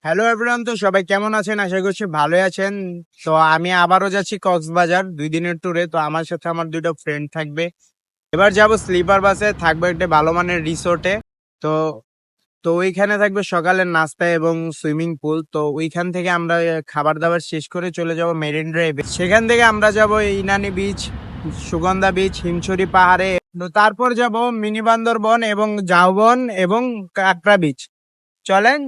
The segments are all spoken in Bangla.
হ্যালো এভরিওয়ান, তো সবাই কেমন আছেন? আশা করছি ভালোই আছেন। তো আমি আবারও যাচ্ছি কক্সবাজার 2 দিনের ট্যুরে। তো আমার সাথে আমার দুটো ফ্রেন্ড থাকবে। এবার যাব স্লিপার বাসে, থাকবো একটা ভালো মানের রিসোর্টে। তো তো ওইখানে থাকবে সকালের নাস্তা এবং সুইমিং পুল। তো ওইখান থেকে আমরা খাবার দাবার শেষ করে চলে যাব মেরিন ড্রাইভে। সেখান থেকে আমরা যাব ইনানি বিচ, সুগন্ধা বিচ, হিমছড়ি পাহাড়ে। তো তারপর যাব মিনি বান্দরবন এবং ঝাউবন এবং কাঁকড়া বিচ। চলেন।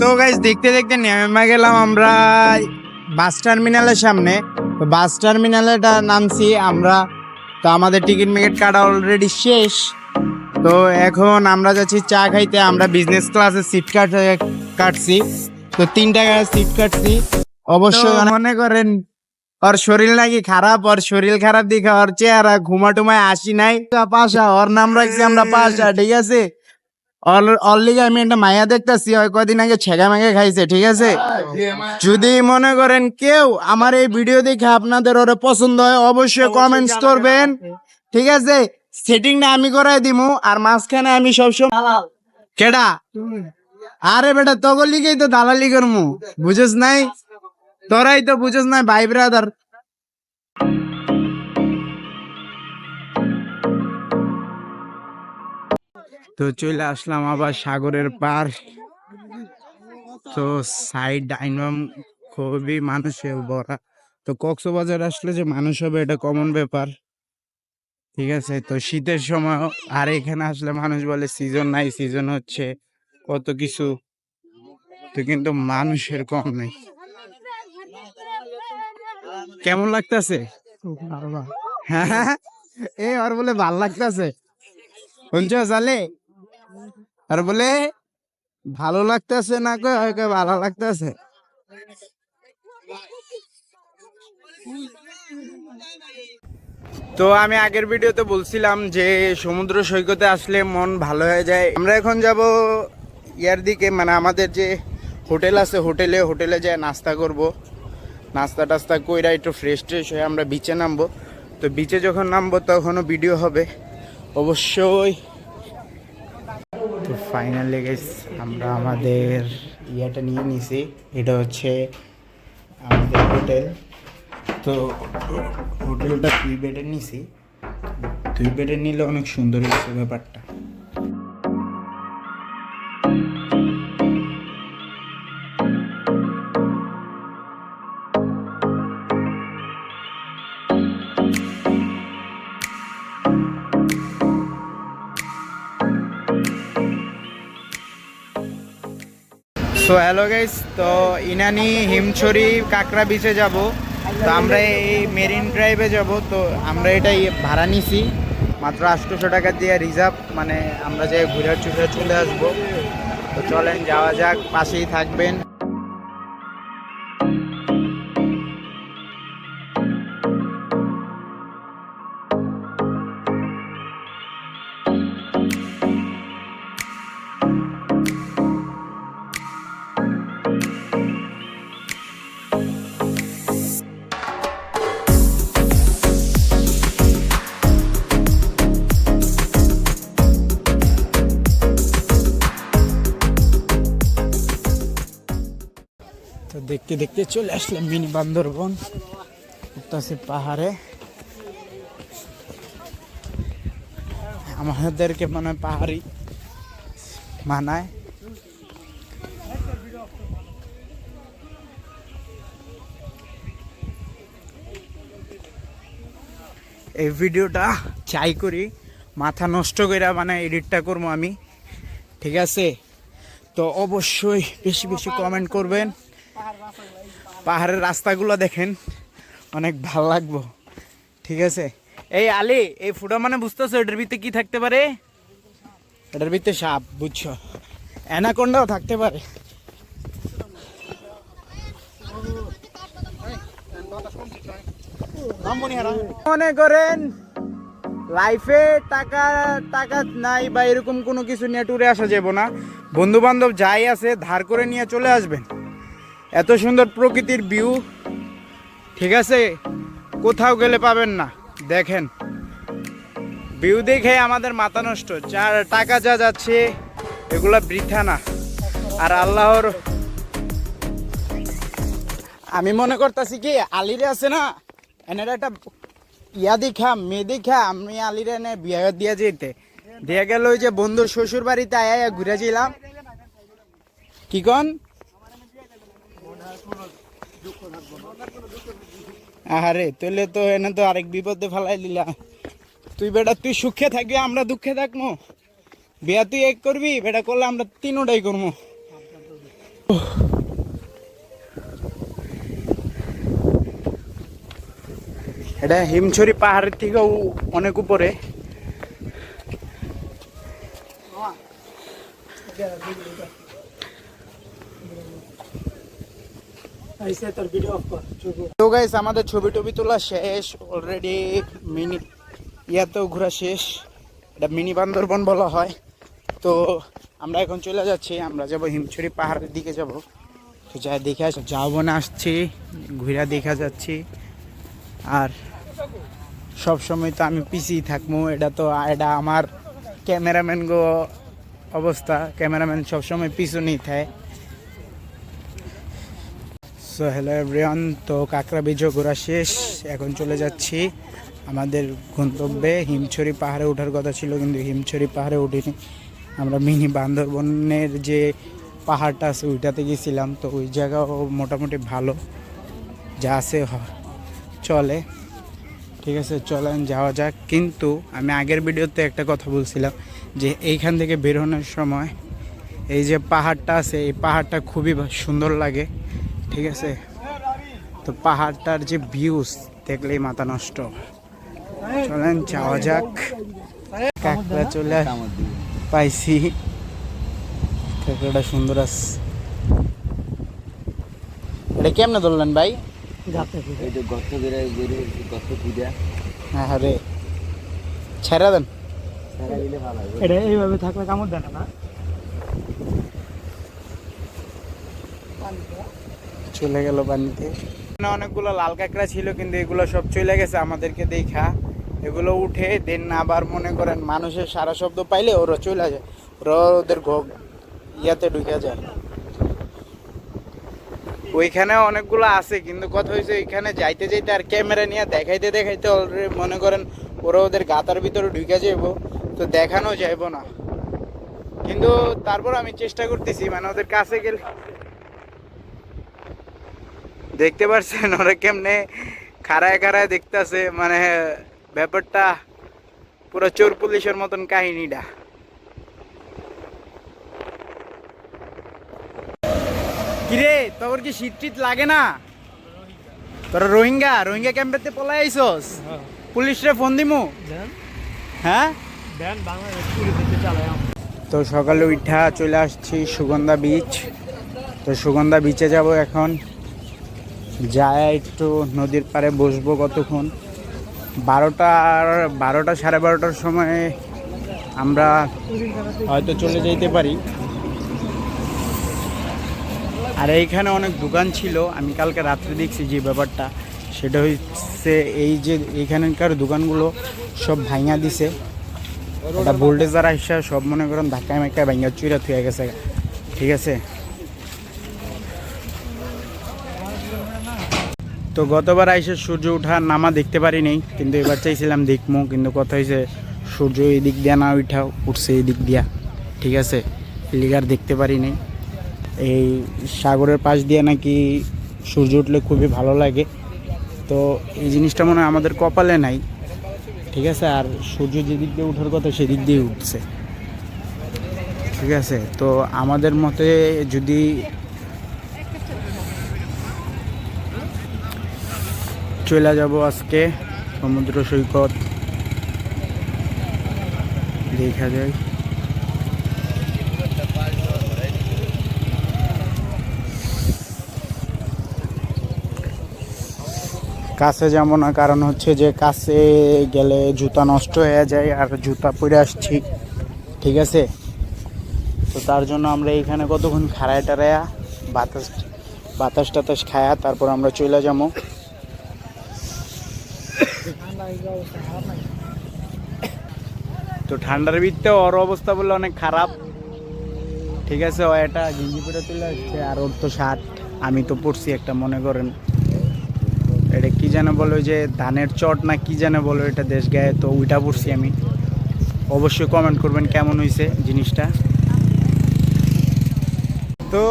তো গাইস, দেখতে দেখতে নেমে গেলাম আমরা বাস টার্মিনালের সামনে। তো বাস টার্মিনালে নামছি আমরা। তো আমাদের টিকিট মিকিট কাটা অলরেডি শেষ। তো এখন আমরা যাচ্ছি চা খাইতে। আমরা বিজনেস ক্লাসে সিট কাটছি। তো 3 টাকা সিট কাটছি। অবশ্যই মনে করেন ওর শরীর নাকি খারাপ, ওর শরীর খারাপ দিকে ওর চেহারা ঘুমাটুমায় আসি নাই। পাশা, ওর নাম রাখছি আমরা পাশা, ঠিক আছে? অলরেডি আমি একটা মায়া দেখতেছি, ওই কদিন আগে ছেগা মেঘে খাইছে, ঠিক আছে? যদি মনে করেন কেউ আমার এই ভিডিও দেখে আপনাদের ওরা পছন্দ হয়, অবশ্যই কমেন্টস করবেন, ঠিক আছে? সেটিংটা আমি করাই দিমু, আর মাঝখানে আমি সবসময় কেডা আরে বেটা তগর লিগেই তো দালালি করমু, বুঝছ নাই? তোরাই তো বুঝছ নাই ভাই ব্রাদার। তো চলে আসলাম আবার সাগরের পার। তো সাইড ডাইনাম খুবই মানুষে ভরা। তো কক্সবাজার আসলে যে মানুষ হবে এটা কমন ব্যাপার, ঠিক আছে? তো শীতের সময় আর এখানে আসলে মানুষ বলে সিজন নাই, সিজন হচ্ছে কত কিছু। তো কিন্তু মানুষের কম নেই। কেমন লাগতেছে? হ্যাঁ, এ আর বলে ভাল লাগতেছে, শুনছ চালে? আর বলে ভালো লাগতেছে না, কয় ভালো লাগতেছে। তো আমি আগের ভিডিওতে বলছিলাম যে সমুদ্র সৈকতে আসলে মন ভালো হয়ে যায়। আমরা এখন যাব ইয়ার দিকে, মানে আমাদের যে হোটেল আছে, হোটেলে যায় নাস্তা করব। নাস্তা টাস্তা কইরা একটু ফ্রেশ ট্রেশ হয়ে আমরা বিচে নামবো। তো বিচে যখন নামবো তখনও ভিডিও হবে অবশ্যই। তো ফাইনালি গাইস, আমরা আমাদের ইয়েটা নিয়ে নিছি। এটা হচ্ছে আমাদের হোটেল। তো হোটেলটা 2 বেডের নিছি। 2 বেডের নিলে অনেক সুন্দর হয়েছে ব্যাপারটা। সো হ্যালো গাইস, তো ইনানি হিমছড়ি কাঁকড়া বিচে যাব। তো আমরা এই মেরিন ড্রাইভে যাব। তো আমরা এটাই ভাড়া নিছি মাত্র 800 টাকা দিয়ে রিজার্ভ, মানে আমরা যে ঘুরে চলে আসবো। তো চলেন যাওয়া যাক, পাশেই থাকবেন। তো দেখতে দেখতে চলে আসলাম মিনি বান্দরবন। উঠতেছে পাহাড়ে। আমাদেরকে মানে পাহাড়ি মানায়। এই ভিডিওটা চাই করি মাথা নষ্ট করে মানে এডিটটা করবো আমি, ঠিক আছে? তো অবশ্যই বেশি বেশি কমেন্ট করবেন। পাহাড়ের রাস্তাগুলো দেখেন, অনেক ভালো লাগবো, ঠিক আছে? এই আলী, এই ফুটা মানে বুঝতেছো এটার ভিতরে কি থাকতে পারে? এটার ভিতরে সাপ, বুঝছো? অ্যানাকোন্ডাও থাকতে পারে। মনে করেন লাইফে টাকা টাকা নাই বা এরকম কোনো কিছু নিয়ে ট্যুরে আসা যাবে না, বন্ধু বান্ধব যাই আছে ধার করে নিয়ে চলে আসবেন। এত সুন্দর প্রকৃতির ভিউ, ঠিক আছে, কোথাও গেলে পাবেন না। দেখেন ভিউ দেখে আমাদের মাথা নষ্ট, যার টাকা যা যাচ্ছে এগুলা বৃথা না। আর আল্লাহর আমি মনে করতেছি কি আলিরে আছে না, এনার একটা ইয়া দেখা মেয়ে দেখা আমি আলিরে এনে বিয়ে দিয়ে যেতে দিয়ে গেল। ওই যে বন্ধুর শ্বশুর বাড়িতে আয়া ঘুরে ছিলাম, কি কন আরে তোলে তো এনে তো আরেক বিপদে ফেলাই দিলা। তুই বেটা তুই সুখে থাকবি, আমরা দুঃখে থাকবো। বিয়া তুই এক করবি, বেটা করলে আমরা তিনোটাই করবো। এটা হিমছড়ি পাহাড়ের থেকেও অনেক উপরে। তো গাইস আমাদের ছবি টবি তোলা শেষ অলরেডি, মিনি ইয়াতেও ঘোরা শেষ। এটা মিনি বান্দরবন বলা হয়। তো আমরা এখন চলে যাচ্ছি, আমরা যাব হিমছড়ি পাহাড়ের দিকে যাব। তো যাই দেখে আস, যাবো না আসছি ঘুরা দেখা যাচ্ছি। আর সব সময় তো আমি পিছিয়ে থাকবো, এটা তো এটা আমার ক্যামেরাম্যান গো অবস্থা, ক্যামেরাম্যান সবসময় পিছনেই থাকে। সো হ্যালো এভরিওয়ান, তো কাঁকড়া বীজও ঘোরা শেষ, এখন চলে যাচ্ছি আমাদের গন্তব্যে। হিমছড়ি পাহাড়ে ওঠার কথা ছিল কিন্তু হিমছড়ি পাহাড়ে উঠিনি, আমরা মিনি বান্দরবনের যে পাহাড়টা আছে ওইটাতে গেছিলাম। তো ওই জায়গাও মোটামুটি ভালো যা আছে চলে, ঠিক আছে চলেন যাওয়া যাক। কিন্তু আমি আগের ভিডিওতে একটা কথা বলছিলাম যে এইখান থেকে বেরোনোর সময় এই যে পাহাড়টা আছে এই পাহাড়টা খুবই সুন্দর লাগে, ঠিক আছে। তো পাহাড়টার যে ভিউজ দেখলেই মাথা নষ্ট। চলেন যাওয়া যাক। কাঁকড়া চলে পাইছি, কাঁকড়াটা সুন্দর আছে। এটা কেমনে ধরলেন ভাই? হ্যাঁ রে ছেড়া দেন, এটা এইভাবে থাকলে কামড় দেয় না। চলে গেল পানিতে। অনেকগুলো লাল কাঁকড়া ছিল কিন্তু এগুলো সব চলে গেছে আমাদেরকে দেখা। এগুলো উঠে দেন আবার মনে করেন মানুষের সারা শব্দ পাইলে ওরা চলে যায়, ওরা ওদের ইয়াতে ঢুকে যায়। ওইখানে অনেকগুলো আছে কিন্তু কথা হয়েছে ওইখানে যাইতে যাইতে আর ক্যামেরা নিয়ে দেখাইতে দেখাইতে অলরেডি মনে করেন ওরা ওদের গাতার ভিতরে ঢুকে যাইব, তো দেখানো যাইব না। কিন্তু তারপর আমি চেষ্টা করতেছি, মানে ওদের কাছে গেলে দেখতে পারছেন ওরা কেমনে খাড়ায় খাড়ায় দেখতেছে, মানে ব্যাপারটা পুরো চোর পুলিশের মতন কাহিনীটা। কিরে তোর কি শীত টিট লাগে না? তোরা রোহিঙ্গা ক্যাম্পেতে পলাই আইসস, পুলিশরে ফোন দিমু। হ্যাঁ তো সকালে উঠা চলে আসছি সুগন্ধা বিচ। তো সুগন্ধা বিচে যাব এখন, যায় একটু নদীর পাড়ে বসবো কতক্ষণ। 12টা সাড়ে 12টার সময় আমরা হয়তো চলে যেতে পারি। আর এইখানে অনেক দোকান ছিল, আমি কালকে রাত্রে দেখছি যে ব্যাপারটা সেটা হচ্ছে এই যে এইখানকার দোকানগুলো সব ভাঙা দিছে, এটা বোল্ডেজার আইসা সব মনে করেন ধাক্কায় মাক্কায় ভাঙা চুইরা থুয়ে গেছে, ঠিক আছে। তো গতবার আইসে সূর্য ওঠা নামা দেখতে পারিনি, কিন্তু এবার চাইছিলাম দেখবো, কিন্তু কথা হয়েছে সূর্য এই দিক দিয়া না উঠা উঠছে এই দিক দিয়া, ঠিক আছে, লিগার দেখতে পারিনি। এই সাগরের পাশ দিয়ে নাকি সূর্য উঠলে খুবই ভালো লাগে, তো এই জিনিসটা মনে হয় আমাদের কপালে নাই, ঠিক আছে। আর সূর্য যেদিক দিয়ে ওঠার কথা সেদিক দিয়ে উঠছে, ঠিক আছে। তো আমাদের মতে যদি চলে যাব আজকে সমুদ্র সৈকত, দেখা যায়। কাছে যাবো না, কারণ হচ্ছে যে কাছে গেলে জুতা নষ্ট হয়ে যায় আর জুতা পরে আসছি, ঠিক আছে। তো তার জন্য আমরা এইখানে কতক্ষণ খাড়ায় টাড়ায়া বাতাস বাতাস টাতাস খায়া তারপর আমরা চলে যাবো। তো ঠান্ডার ভিতরে ওর অবস্থা বললে অনেক খারাপ, ঠিক আছে। ও এটা গেঞ্জি পরে চলে আসছে আর ওর তো শার্ট, আমি তো পরছি একটা, মনে করেন এটা কি যেন বলো, যে ধানের চট না কি যেন বলো, এটা দেশ গায়ে, তো ওইটা পরছি আমি। অবশ্যই কমেন্ট করবেন কেমন হয়েছে জিনিসটা। তো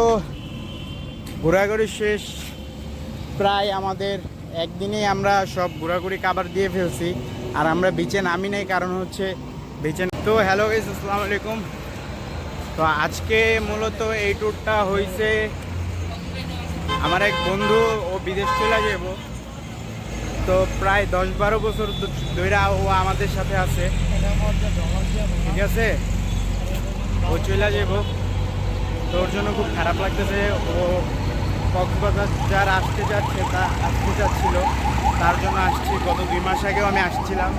ঘোরাঘুরি শেষ প্রায় আমাদের, একদিনেই আমরা সব ঘোরাঘুরি কাবার দিয়ে ফেলছি। আর আমরা বিচে নামি নাই, কারণ হচ্ছে বিচে। তো হ্যালো গাইস, আসসালামু আলাইকুম। তো আজকে মূলত এই ট্যুরটা হয়েছে, আমার এক বন্ধু ও বিদেশ চলে যাব, তো প্রায় 10-12 বছর ধরে ও আমাদের সাথে আছে, ঠিক আছে। ও চলে যাব, তো ওর জন্য খুব খারাপ লাগতেছে। ও কক্সবাজার আসতে যাচ্ছে, আসতে যাচ্ছিল, তার জন্য আসছি। গত 2 মাস আগেও আমি আসছিলাম,